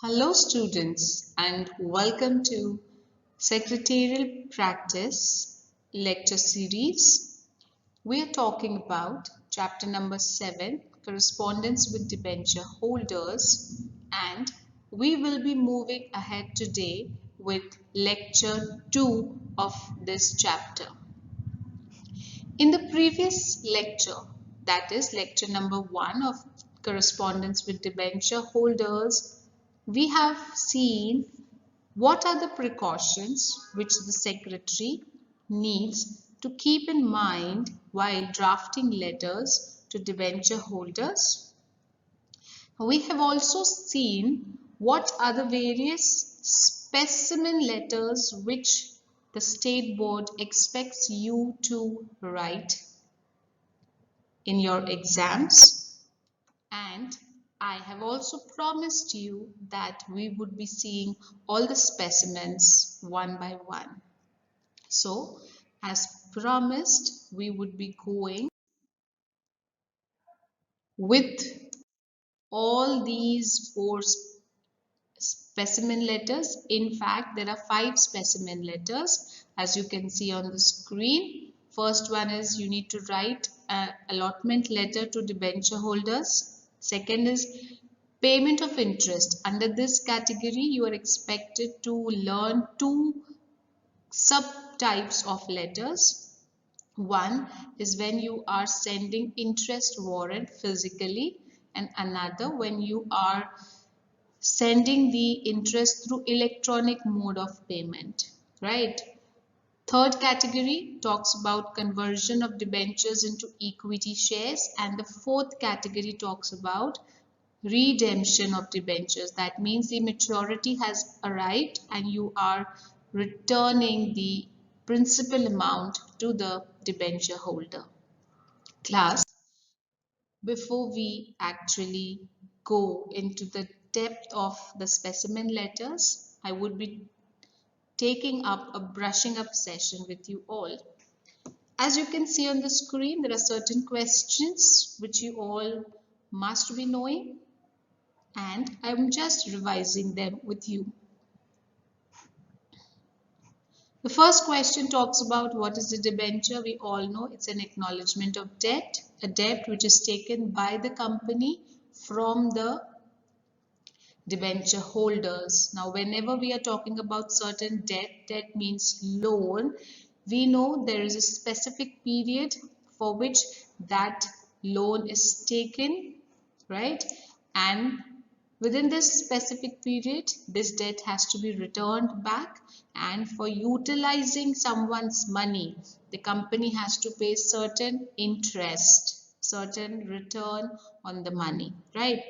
Hello students and welcome to Secretarial Practice lecture series. We are talking about chapter number 7, correspondence with debenture holders, and we will be moving ahead today with lecture 2 of this chapter. In the previous lecture, that is lecture number 1 of correspondence with debenture holders, we have seen what are the precautions which the secretary needs to keep in mind while drafting letters to debenture holders. We have also seen what are the various specimen letters which the state board expects you to write in your exams, and I have also promised you that we would be seeing all the specimens one by one. So, as promised, we would be going with all these four specimen letters. In fact, there are 5 specimen letters as you can see on the screen. First one is you need to write an allotment letter to debenture holders. Second is payment of interest. Under this category, you are expected to learn 2 subtypes of letters. One is when you are sending interest warrant physically, and another when you are sending the interest through electronic mode of payment, right? Third category talks about conversion of debentures into equity shares, and the fourth category talks about redemption of debentures. That means the maturity has arrived and you are returning the principal amount to the debenture holder. Class, before we actually go into the depth of the specimen letters, I would be taking up a brushing up session with you all. As you can see on the screen, there are certain questions which you all must be knowing, and I'm just revising them with you. The first question talks about what is a debenture. We all know it's an acknowledgement of debt, a debt which is taken by the company from the debenture holders. Now, whenever we are talking about certain debt means loan, we know there is a specific period for which that loan is taken, right? And within this specific period, this debt has to be returned back, and for utilizing someone's money, the company has to pay certain interest, certain return on the money, right?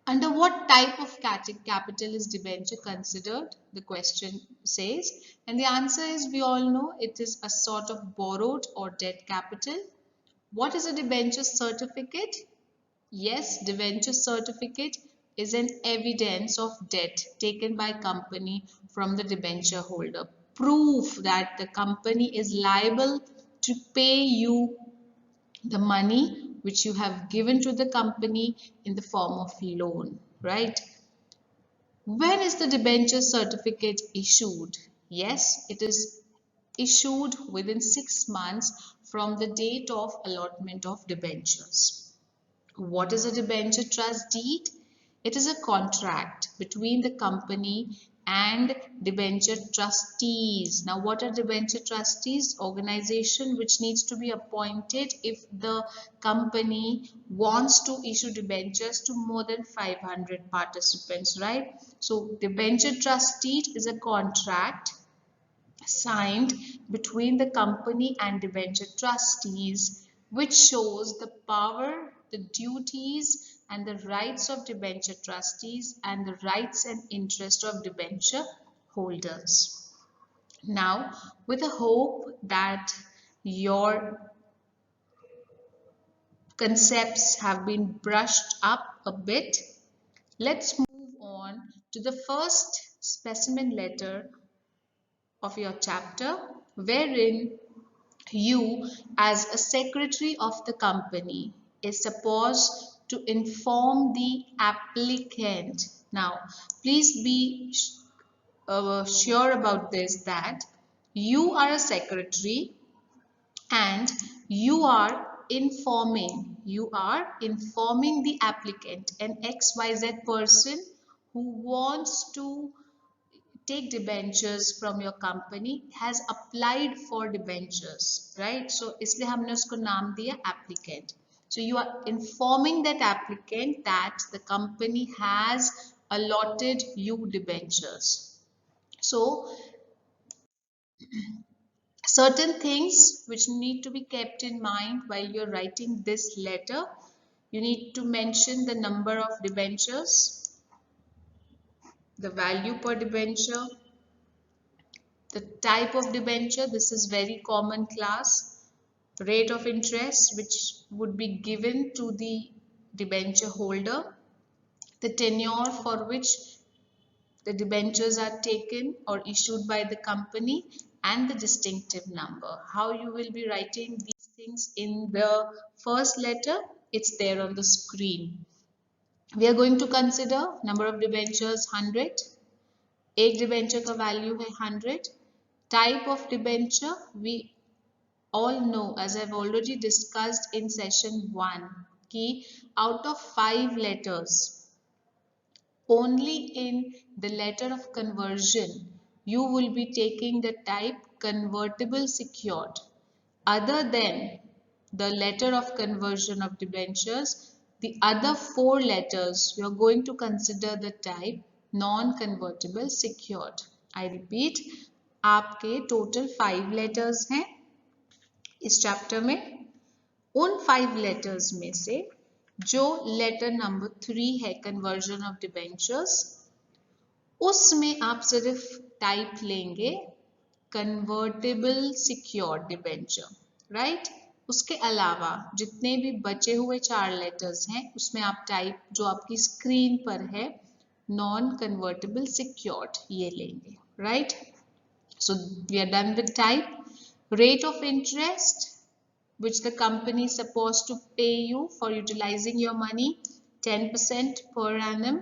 Under what type of capital is debenture considered? The question says, and the answer is, we all know it is a sort of borrowed or debt capital. What is a debenture certificate? Yes, debenture certificate is an evidence of debt taken by company from the debenture holder. Proof that the company is liable to pay you the money which you have given to the company in the form of loan, right? When is the debenture certificate issued? Yes, it is issued within 6 months from the date of allotment of debentures. What is a debenture trust deed? It is a contract between the company and debenture trustees. Now, what are debenture trustees? Organization which needs to be appointed if the company wants to issue debentures to more than 500 participants, right? So, debenture trust deed is a contract signed between the company and debenture trustees, which shows the power, the duties, and the rights of debenture trustees and the rights and interest of debenture holders. Now, with a hope that your concepts have been brushed up a bit, let's move on to the first specimen letter of your chapter, wherein you, as a secretary of the company, is supposed to inform the applicant Now please be sure about this, that you are a secretary and you are informing the applicant, an XYZ person who wants to take debentures from your company, has applied for debentures, right? So इसलिए हमने उसको नाम दिया applicant. So you are informing that applicant that the company has allotted you debentures. So certain things which need to be kept in mind while you're writing this letter. You need to mention the number of debentures, the value per debenture, the type of debenture, this is very common class, rate of interest which would be given to the debenture holder, the tenure for which the debentures are taken or issued by the company, and the distinctive number. How you will be writing these things in the first letter, it's there on the screen. We are going to consider number of debentures 100. एक debenture का value है 100. Type of debenture, we all know, as I've already discussed in session 1, कि out of 5 letters, only in the letter of conversion you will be taking the type convertible secured. Other than the letter of conversion of debentures, the other 4 letters you are going to consider the type non-convertible secured. I repeat, आपके total 5 letters हैं इस chapter में. उन 5 letters में से जो letter number 3 है conversion of debentures, उसमें आप सिर्फ टाइप लेंगे कन्वर्टेबल सिक्योर्ड डिबेंचर, राइट? उसके अलावा जितने भी बचे हुए 4 लेटर्स हैं उसमें आप टाइप जो आपकी स्क्रीन पर है नॉन कन्वर्टेबल सिक्योर्ड ये लेंगे, right? So we are done with type. Rate of interest which the company is supposed to pay you for utilizing your money, 10% per annum.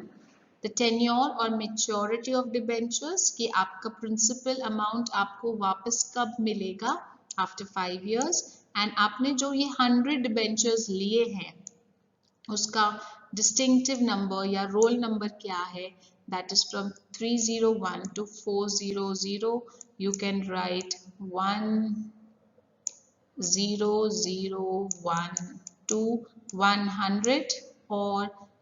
The tenure or maturity of debentures, कि आपका principal amount आपको वापस कब मिलेगा after 5 years, and आपने जो ये 100 debentures लिए हैं उसका distinctive number या roll number क्या है, that is from 301 to 400. You can write 1001 to 100, or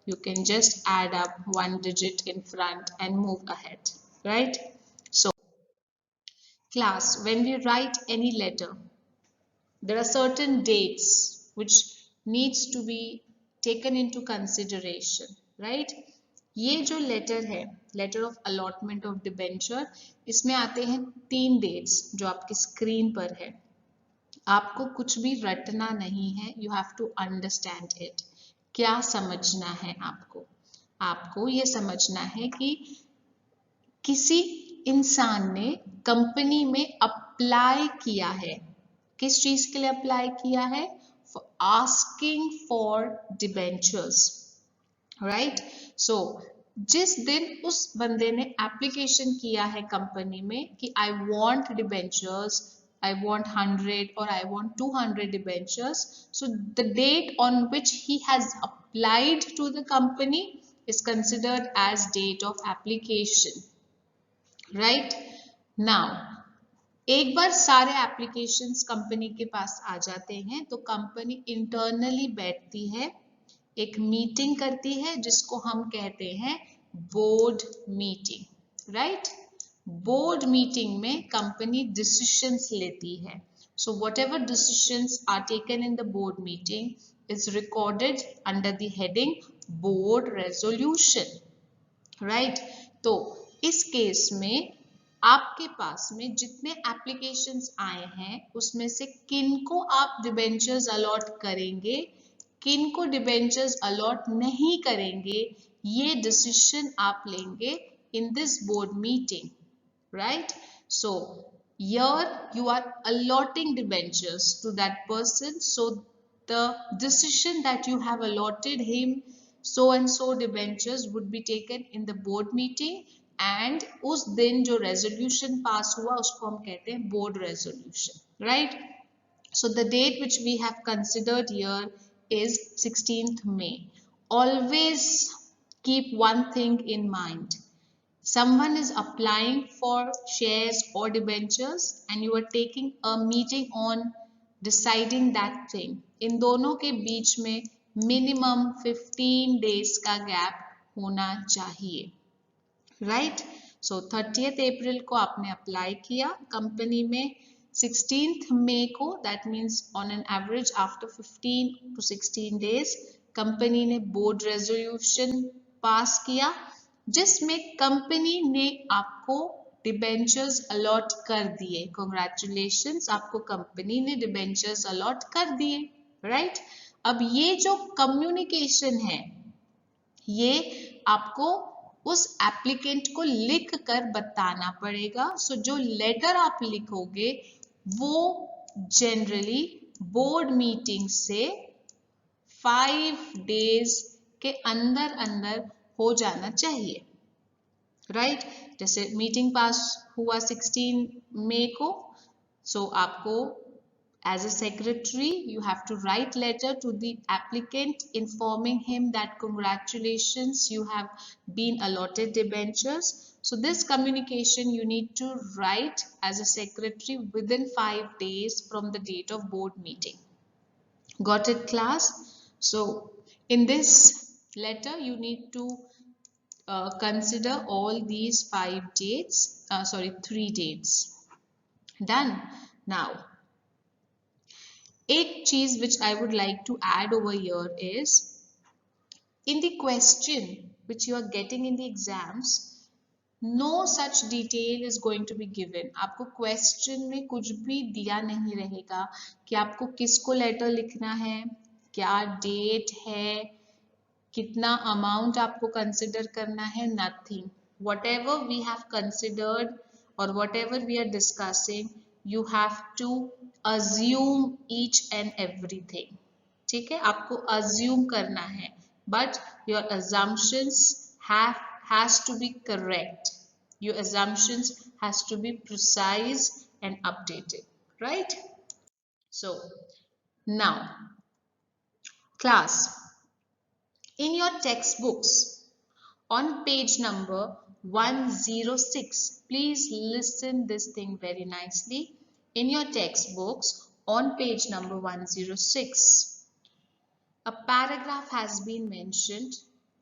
you can just add up 1 digit in front and move ahead, right? So class, when we write any letter, there are certain dates which needs to be taken into consideration, right? ये जो letter है, letter of allotment of debenture, इसमें आते हैं 3 dates जो आपकी screen पर है. आपको कुछ भी रटना नहीं है, you have to understand it. क्या समझना है आपको? आपको ये समझना है कि किसी इंसान ने कंपनी में अप्लाई किया है. किस चीज के लिए अप्लाई किया है? For asking for debentures, right? So जिस दिन उस बंदे ने एप्लीकेशन किया है कंपनी में कि I want debentures, I want 100 or I want 200 debentures. So the date on which he has applied to the company is considered as date of application. Right? Now, एक बार सारे applications कंपनी के पास आ जाते हैं तो company internally बैठती है, एक meeting करती है जिसको हम कहते हैं board meeting, right? Board meeting में कंपनी डिसीजंस लेती है. So whatever decisions are taken in the board meeting is recorded under the heading board resolution, right? तो इस केस में आपके पास में जितने एप्लीकेशंस आए हैं उसमें से किनको आप डिबेंचर्स अलॉट करेंगे, किनको डिबेंचर्स अलॉट नहीं करेंगे, ये डिसीजन आप लेंगे in this board meeting, right? So here you are allotting debentures to that person, so the decision that you have allotted him so and so debentures would be taken in the board meeting, and उस दिन जो resolution pass हुआ उसको हम कहते हैं board resolution, right? So the date which we have considered here is 16th May. Always keep one thing in mind. Someone is applying for shares or debentures and you are taking a meeting on deciding that thing. इन दोनों के बीच में minimum 15 days का gap होना चाहिए, right? So 30th April को आपने apply किया company में, 16th May को, that means on an average after 15 to 16 days company ने board resolution pass किया जिसमें कंपनी ने आपको डिबेंचर्स अलॉट कर दिए. Congratulations, आपको कंपनी ने डिबेंचर्स अलॉट कर दिए, राइट? अब ये जो कम्युनिकेशन है ये आपको उस एप्लीकेंट को लिख कर बताना पड़ेगा. सो जो लेटर आप लिखोगे वो जनरली बोर्ड मीटिंग से 5 days के अंदर अंदर हो जाना चाहिए, राइट? जैसे मीटिंग पास हुआ 16 मई को, सो आपको as a secretary you have to write letter to the applicant informing him that congratulations, you have been allotted debentures. So this communication you need to write as a secretary within 5 days from the date of board meeting. Got it, class? So in this letter you need to consider all these 5 dates, 3 dates. Done. Now एक चीज which I would like to add over here is in the question which you are getting in the exams, no such detail is going to be given. आपको question में कुछ भी दिया नहीं रहेगा कि आपको किसको letter लिखना है, क्या date है, कितना amount आपको consider करना है, nothing. Whatever we have considered or whatever we are discussing, you have to assume each and everything. ठीक है, आपको assume करना है, but your assumptions has to be correct. Your assumptions has to be precise and updated, right? So now class, in your textbooks on page number 106, please listen this thing very nicely. In your textbooks on page number 106, a paragraph has been mentioned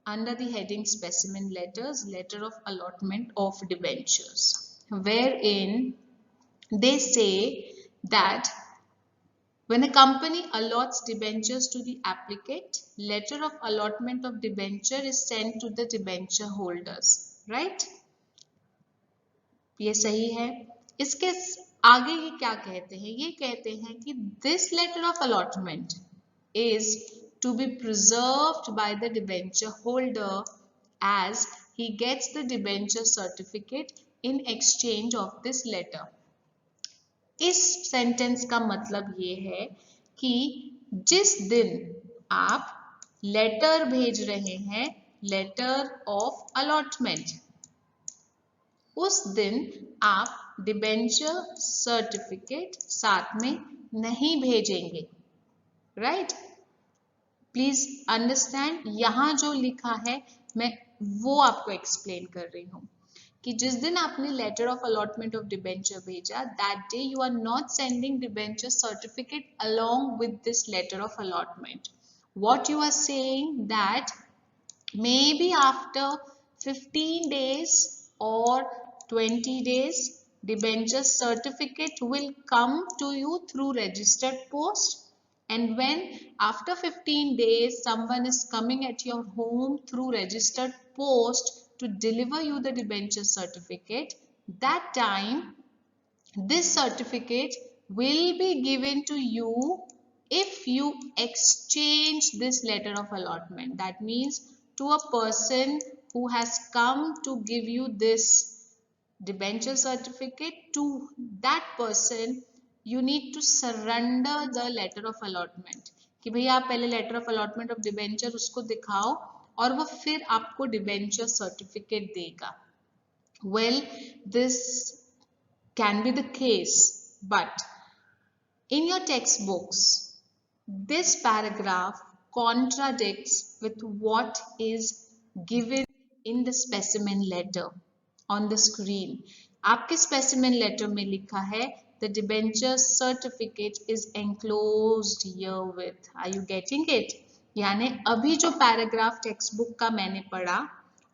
under the heading specimen letters, letter of allotment of debentures, wherein they say that when a company allots debentures to the applicant, letter of allotment of debenture is sent to the debenture holders, right? ये सही है. इसके आगे ये क्या कहते हैं? ये कहते हैं कि this letter of allotment is to be preserved by the debenture holder as he gets the debenture certificate in exchange of this letter. इस सेंटेंस का मतलब ये है कि जिस दिन आप लेटर भेज रहे हैं, लेटर ऑफ अलॉटमेंट, उस दिन आप डिबेंचर सर्टिफिकेट साथ में नहीं भेजेंगे, राइट? प्लीज अंडरस्टैंड, यहां जो लिखा है मैं वो आपको एक्सप्लेन कर रही हूं कि जिस दिन आपने letter of allotment of debenture भेजा, that day you are not sending debenture certificate along with this letter of allotment. What you are saying that may be after 15 days or 20 days, debenture certificate will come to you through registered post, and when after 15 days someone is coming at your home through registered post to deliver you the debenture certificate, that time this certificate will be given to you if you exchange this letter of allotment. That means to a person who has come to give you this debenture certificate, to that person you need to surrender the letter of allotment कि भैया आप पहले letter of allotment of debenture उसको दिखाओ और वो फिर आपको डिबेंचर सर्टिफिकेट देगा. Well, this can be the case, but in your textbooks, this paragraph contradicts with what is given in the specimen letter on the screen. आपके specimen letter में लिखा है the debenture certificate is enclosed herewith. Are you getting it? यानी अभी जो paragraph text book का मैंने पढ़ा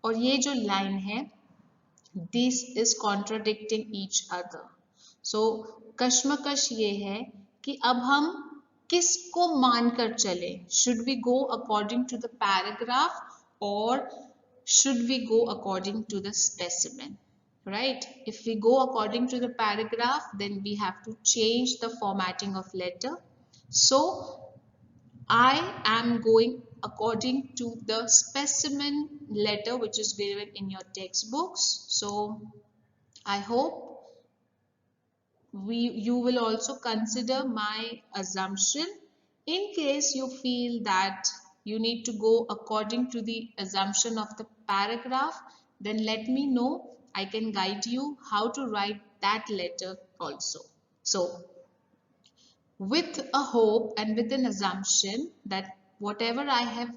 और ये जो लाइन है, this is contradicting each other. So कश्मकश ये है कि अब हम किसको मानकर चले? Should we go according to the paragraph or should we go according to the specimen? Right? If we go according to the paragraph, then we have to change the formatting of letter. So I am going according to the specimen letter which is given in your textbooks. So I hope you will also consider my assumption. In case you feel that you need to go according to the assumption of the paragraph, then let me know. I can guide you how to write that letter also. So with a hope and with an assumption that whatever I have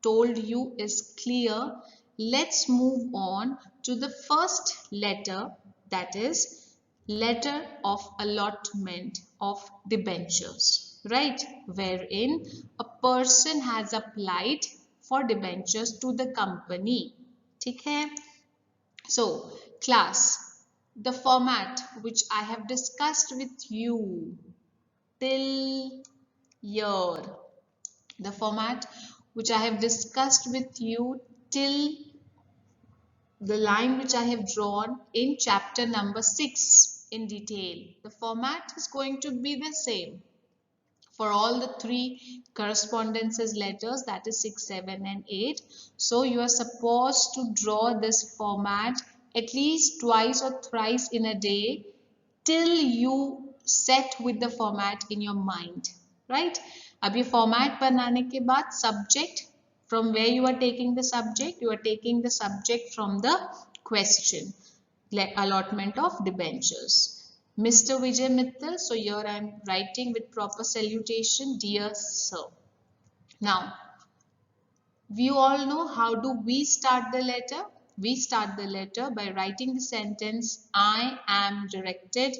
told you is clear, let's move on to the first letter, that is letter of allotment of debentures, right? Wherein a person has applied for debentures to the company. ठीक है? So class, the format which I have discussed with you till here, the format which I have discussed with you till the line which I have drawn in chapter number 6 in detail, the format is going to be the same for all the three correspondences letters, that is 6, 7 and 8. So you are supposed to draw this format at least twice or thrice in a day till you set with the format in your mind, right? अब ये format बनाने के बाद subject, from where you are taking the subject? You are taking the subject from the question, allotment of debentures. Mr. Vijay Mittal, so here I am writing with proper salutation, dear sir. Now, we all know how do we start the letter? We start the letter by writing the sentence, I am directed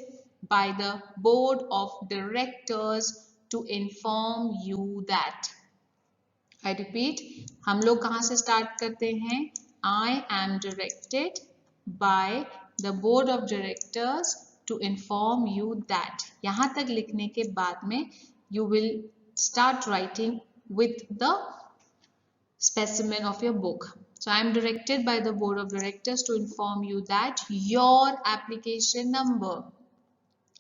by the board of directors to inform you that. I repeat, हम लोग कहाँ से start करते हैं? I am directed by the board of directors to inform you that. यहाँ तक लिखने के बाद में you will start writing with the specimen of your book. So I am directed by the board of directors to inform you that your application number,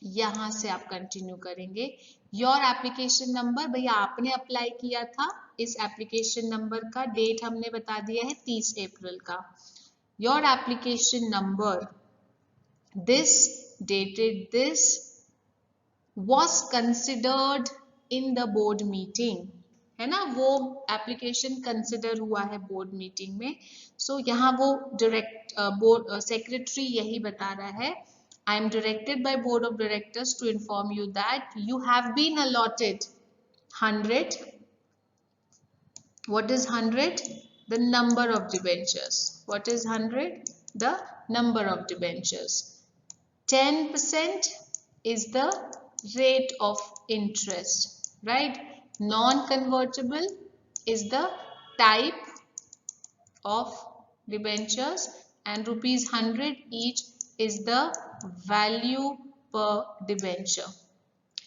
यहाँ से आप continue करेंगे. योर एप्लीकेशन नंबर, भैया आपने अप्लाई किया था, इस application number का डेट हमने बता दिया है 30 अप्रैल का. Your application number this dated this was considered in the board meeting, है ना? वो एप्लीकेशन कंसिडर हुआ है बोर्ड मीटिंग में. सो यहाँ वो डायरेक्ट बोर्ड सेक्रेटरी यही बता रहा है, I am directed by board of directors to inform you that you have been allotted 100. What is 100? The number of debentures. What is 100? The number of debentures. 10% is the rate of interest, right? Non-convertible is the type of debentures and rupees 100 each is the value per debenture,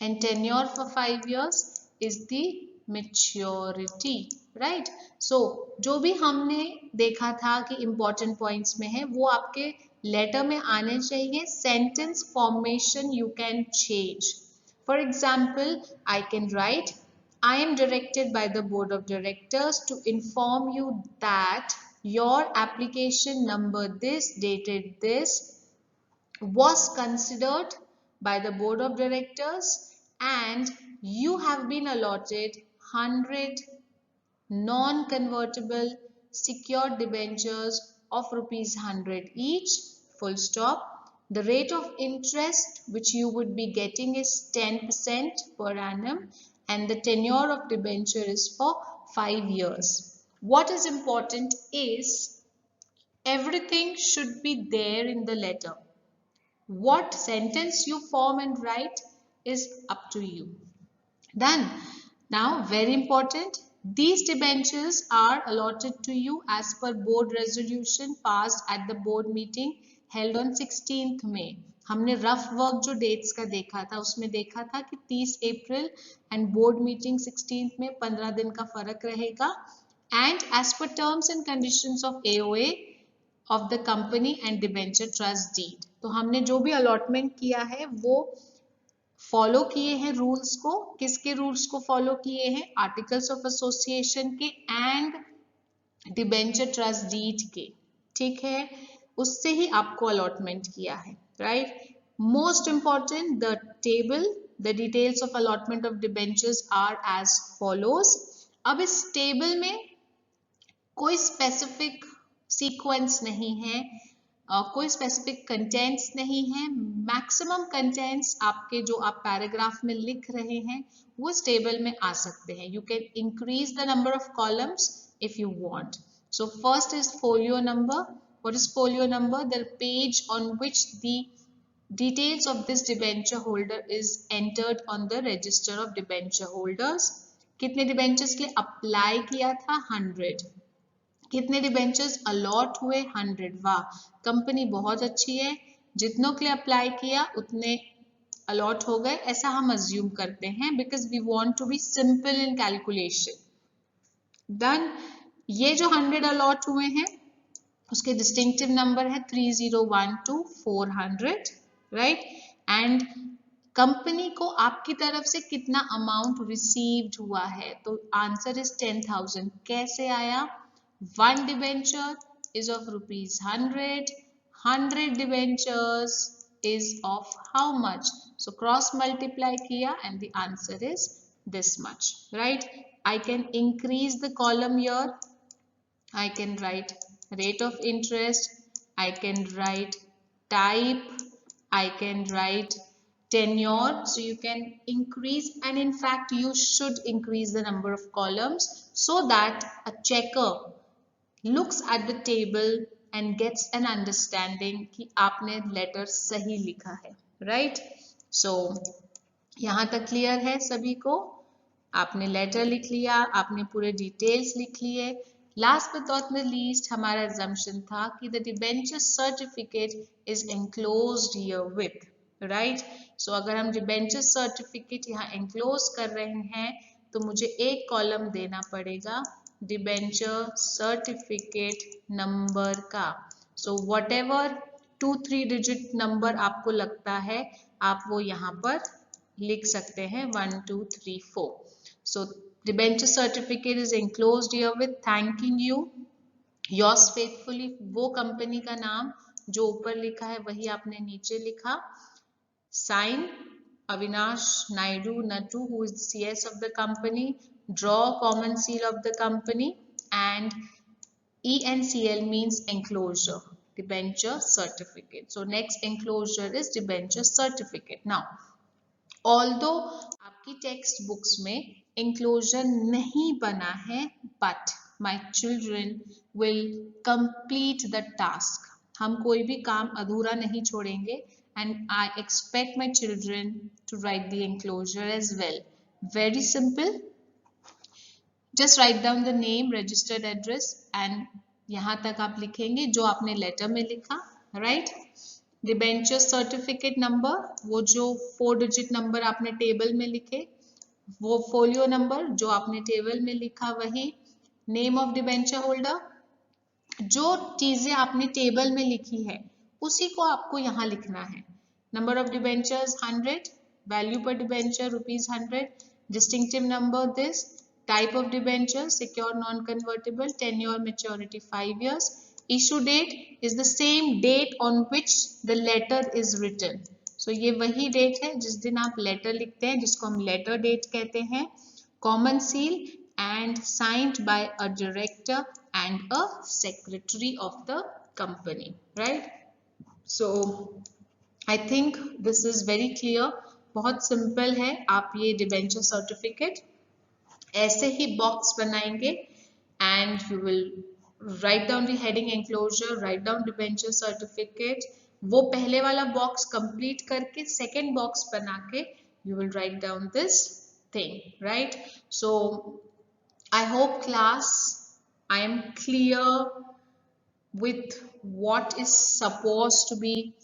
and tenure for 5 years is the maturity, right? So जो भी हमने देखा था कि important points में है वो आपके letter में आने चाहिए. Sentence formation you can change. For example, I can write, I am directed by the board of directors to inform you that your application number this dated this was considered by the board of directors and you have been allotted 100 non-convertible secured debentures of rupees 100 each, full stop. The rate of interest which you would be getting is 10% per annum, and the tenure of debenture is for 5 years. What is important is everything should be there in the letter. What sentence you form and write is up to you. Done. Now, very important, these debentures are allotted to you as per board resolution passed at the board meeting held on 16th May. हमने rough work जो dates का देखा था उसमें देखा था कि 30 अप्रैल and board meeting 16th में 15 दिन का फर्क रहेगा. And as per terms and conditions of AOA of the company and debenture trust deed. तो हमने जो भी अलॉटमेंट किया है वो फॉलो किए हैं रूल्स को. किसके रूल्स को फॉलो किए हैं? आर्टिकल्स ऑफ एसोसिएशन के एंड डिबेंचर ट्रस्ट डीड के. ठीक है, उससे ही आपको अलॉटमेंट किया है. Right. Most important, the table, the details of allotment of debentures are as follows. अब इस टेबल में कोई स्पेसिफिक सीक्वेंस नहीं है, कोई स्पेसिफिक कंटेंट्स नहीं है. मैक्सिमम कंटेंट्स आपके जो आप पैराग्राफ में लिख रहे हैं वो इस टेबल में आ सकते हैं. You can increase the number of columns if you want. So first is folio number. What is folio number? The page on which the details of this debenture holder is entered on the register of debenture holders. कितने debentures के लिए apply किया था? 100. कितने debentures allot हुए? 100. वाह, company बहुत अच्छी है, जितनों के लिए अप्लाई किया उतने अलॉट हो गए, ऐसा हम अज्यूम करते हैं because we want to be simple in calculation. Done. ये जो 100 अलॉट हुए हैं उसके डिस्टिंक्टिव नंबर है 3012 राइट. एंड कंपनी को आपकी तरफ से कितना अमाउंट रिसीव्ड हुआ है? तो आंसर इज 10,000. कैसे आया? 1 debenture is of rupees 100. 100 debentures is of how much? So cross multiply kiya and the answer is this much, right? I can increase the column here. I can write rate of interest. I can write type. I can write tenure. So you can increase, and in fact you should increase the number of columns so that a checker looks at the table and gets an understanding कि आपने letter सही लिखा है. Right. सो यहाँ तक clear है सभी को? आपने लेटर लिख लिया, आपने पूरे डिटेल्स लिख लिए. Last but not the least हमारा assumption था कि the debenture certificate is enclosed here with. Right. So अगर हम डिबेंचर सर्टिफिकेट यहाँ एनक्लोज कर रहे हैं तो मुझे एक कॉलम देना पड़ेगा डिबेंचर सर्टिफिकेट नंबर का. So what ever 2-3 digit number आपको लगता है आप वो यहाँ पर लिख सकते हैं 1 2 3 4. सो debenture certificate is enclosed here with thanking you. Yours faithfully, वो कंपनी का नाम जो ऊपर लिखा है वही आपने नीचे लिखा. Sign Avinash Naidu Natu, who is the CS of the company. Draw common seal of the company, and ENCL means enclosure, debenture certificate. So next enclosure is debenture certificate. Now, although आपकी text books में enclosure नहीं बना है, but my children will complete the task. हम कोई भी काम अधूरा नहीं छोड़ेंगे. And I expect my children to write the enclosure as well. Very simple. Just write down the name, registered address, and यहाँ तक आप लिखेंगे जो आपने लेटर में लिखा. right? डिबेंचर सर्टिफिकेट नंबर, वो जो 4 डिजिट नंबर आपने टेबल में लिखे, वो फोलियो नंबर जो आपने टेबल में लिखा वही. नेम ऑफ डिबेंचर होल्डर, जो चीजें आपने टेबल में लिखी है उसी को आपको यहाँ लिखना है. Number of debentures 100, value per debenture rupees 100, distinctive number this, type of debenture secure non convertible, tenure maturity 5 years, issue date is the same date on which the letter is written. So ये वही date है जिस दिन आप letter लिखते हैं, जिसको हम लेटर डेट कहते हैं. Common seal and signed by a director and a secretary of the company, right? So I think this is very clear. बहुत सिंपल है. आप ये डिबेंचर सर्टिफिकेट ऐसे ही बॉक्स बनाएंगे and you will write down the heading enclosure, write down debenture certificate. वो पहले वाला box complete करके सेकेंड बॉक्स बना के you will write down this thing, right? So I hope class I am clear with what is supposed to be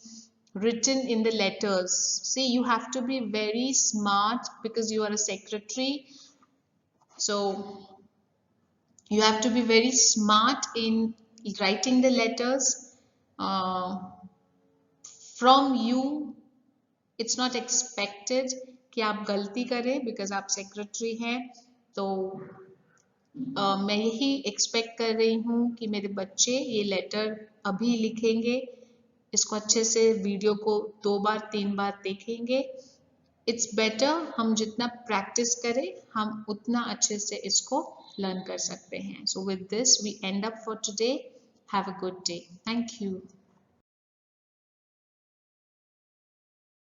written in the letters. See, you have to be very smart because you are a secretary. So you have to be very smart in writing the letters. From you, it's not expected कि आप गलती करें because आप secretary हैं. तो मैं यही expect कर रही हूँ कि मेरे बच्चे ये letter अभी लिखेंगे, इसको अच्छे से वीडियो को 2 बार 3 बार देखेंगे. It's better हम जितना practice करें हम उतना अच्छे से इसको learn कर सकते हैं. So with this we end up for today. Have a good day. Thank you.